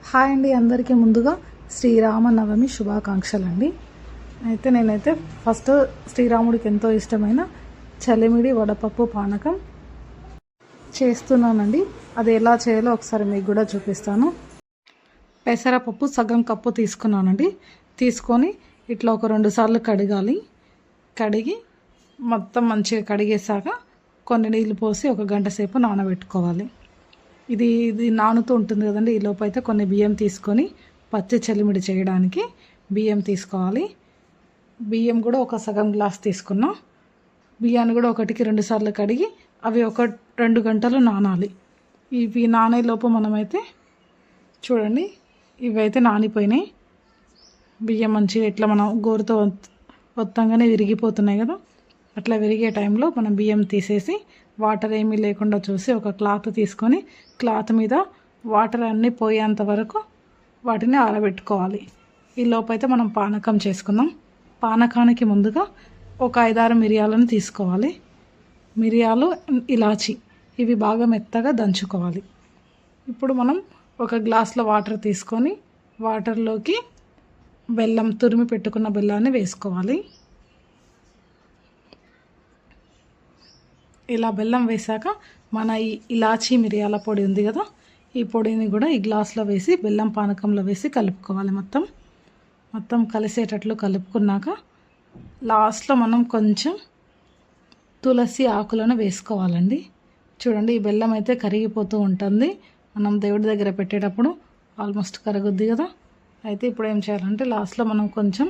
Hi అండి, అందరికీ ముందుగా శ్రీరామనవమి శుభాకాంక్షలు అండి. నేనైతే ఫస్ట్ శ్రీరాముడికి ఎంతో ఇష్టమైన చలిమిడి వడపప్పు పానకం చేస్తున్నానండి. అది ఎలా చేయాలో ఒకసారి మీకు కూడా చూపిస్తాను. పెసరపప్పు సగం కప్పు తీసుకున్నానండి. తీసుకొని ఇట్లా ఒక 2 సార్లు కడిగి మొత్తం మంచిగా కడిగేసాక కొన్ని నీళ్ళు పోసి 1 గంట సేపు నానబెట్టుకోవాలి. ఇది నానుతూ ఉంటుంది కదండి. ఈ లోపు అయితే కొన్ని బియ్యం తీసుకొని పచ్చి చలిమిడి చేయడానికి బియ్యం తీసుకోవాలి. బియ్యం కూడా ఒక సగం గ్లాస్ తీసుకున్నాం. బియ్యాన్ని కూడా 1కి 2 సార్లు కడిగి అవి 2 గంటలు నానాలి. ఇవి నానే లోపు మనమైతే చూడండి, ఇవైతే నానిపోయినాయి. బియ్యం మంచిగా ఇట్లా మనం గోరుతో మొత్తంగానే విరిగిపోతున్నాయి కదా. అట్లా విరిగే టైంలో మనం బియ్యం తీసేసి వాటర్ ఏమీ లేకుండా చూసి ఒక క్లాత్ తీసుకొని క్లాత్ మీద వాటర్ అన్నీ పోయేంత వరకు వాటిని ఆరబెట్టుకోవాలి. ఈ లోపైతే మనం పానకం చేసుకుందాం. పానకానికి ముందుగా ఒక 5-6 మిరియాలను తీసుకోవాలి. మిరియాలు, ఇలాచి ఇవి బాగా మెత్తగా దంచుకోవాలి. ఇప్పుడు మనం ఒక గ్లాస్లో వాటర్ తీసుకొని వాటర్లోకి బెల్లం, తురిమి పెట్టుకున్న బెల్లాన్ని వేసుకోవాలి. ఇలా బెల్లం వేసాక మన ఈ ఇలాచీ మిరియాల పొడి ఉంది కదా, ఈ పొడిని కూడా ఈ గ్లాస్లో వేసి బెల్లం పానకంలో వేసి కలుపుకోవాలి. మొత్తం కలిసేటట్లు కలుపుకున్నాక లాస్ట్లో మనం కొంచెం తులసి ఆకులను వేసుకోవాలండి. చూడండి, ఈ బెల్లం అయితే కరిగిపోతూ ఉంటుంది. మనం దేవుడి దగ్గర పెట్టేటప్పుడు ఆల్మోస్ట్ కరగొద్ది కదా. అయితే ఇప్పుడు ఏం చేయాలంటే లాస్ట్లో మనం కొంచెం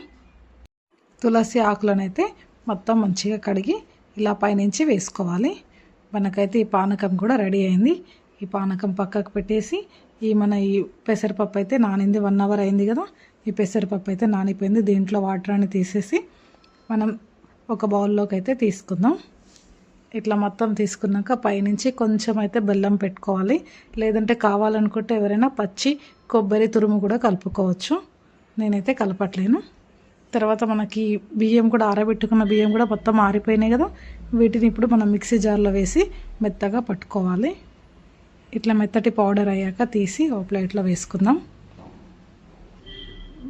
తులసి ఆకులను అయితే మొత్తం మంచిగా కడిగి ఇలా పైనుంచి వేసుకోవాలి. మనకైతే ఈ పానకం కూడా రెడీ అయింది. ఈ పానకం పక్కకు పెట్టేసి ఈ పెసరపప్పు అయితే నానింది. 1 అవర్ అయింది కదా. ఈ పెసరపప్పు అయితే నానిపోయింది. దీంట్లో వాటర్ అని తీసేసి మనం ఒక బౌల్లోకి అయితే తీసుకుందాం. ఇట్లా మొత్తం తీసుకున్నాక పైనుంచి కొంచెం అయితే బెల్లం పెట్టుకోవాలి. లేదంటే కావాలనుకుంటే ఎవరైనా పచ్చి కొబ్బరి తురుము కూడా కలుపుకోవచ్చు. నేనైతే కలపట్లేను. తర్వాత మనకి బియ్యం కూడా ఆరబెట్టుకున్న బియ్యం కూడా మొత్తం ఆరిపోయినాయి కదా. వీటిని ఇప్పుడు మనం మిక్సీ జార్లో వేసి మెత్తగా పట్టుకోవాలి. ఇట్లా మెత్తటి పౌడర్ అయ్యాక తీసి ఒక ప్లేట్లో వేసుకుందాం.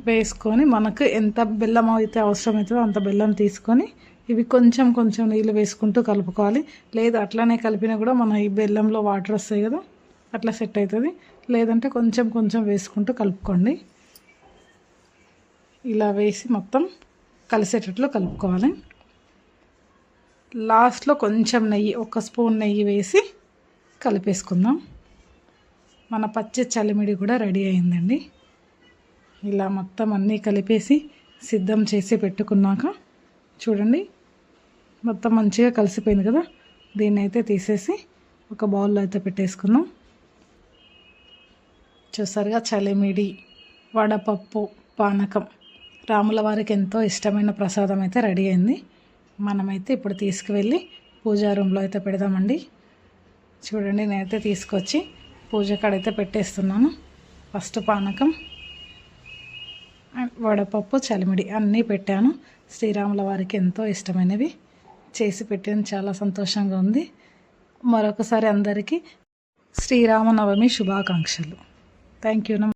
వేసుకొని మనకు ఎంత బెల్లం అయితే అవసరమవుతుందో అంత బెల్లం తీసుకొని ఇవి కొంచెం నీళ్ళు వేసుకుంటూ కలుపుకోవాలి. లేదు అట్లనే కలిపినా కూడా మన ఈ బెల్లంలో వాటర్ వస్తాయి కదా, అట్లా సెట్ అవుతుంది. లేదంటే కొంచెం వేసుకుంటూ కలుపుకోండి. ఇలా వేసి మొత్తం కలిసేటట్లు కలుపుకోవాలి. లాస్ట్లో కొంచెం నెయ్యి, 1 స్పూన్ నెయ్యి వేసి కలిపేసుకుందాం. మన పచ్చి చలిమిడి కూడా రెడీ అయిందండి. ఇలా మొత్తం అన్నీ కలిపేసి సిద్ధం చేసి పెట్టుకున్నాక చూడండి, మొత్తం మంచిగా కలిసిపోయింది కదా. దీన్ని అయితే తీసేసి ఒక బౌల్లో అయితే పెట్టేసుకుందాం. చూసారుగా, చలిమిడి వడపప్పు పానకం రాముల వారికి ఎంతో ఇష్టమైన ప్రసాదం అయితే రెడీ అయింది. మనమైతే ఇప్పుడు తీసుకువెళ్ళి పూజా రూమ్లో అయితే పెడదామండి. చూడండి, నేనైతే తీసుకొచ్చి పూజ కాడైతే పెట్టేస్తున్నాను. ఫస్ట్ పానకం, వడపప్పు, చలిమిడి అన్నీ పెట్టాను. శ్రీరాముల వారికి ఎంతో ఇష్టమైనవి చేసి పెట్టాను. చాలా సంతోషంగా ఉంది. మరొకసారి అందరికీ శ్రీరామనవమి శుభాకాంక్షలు. Thank you.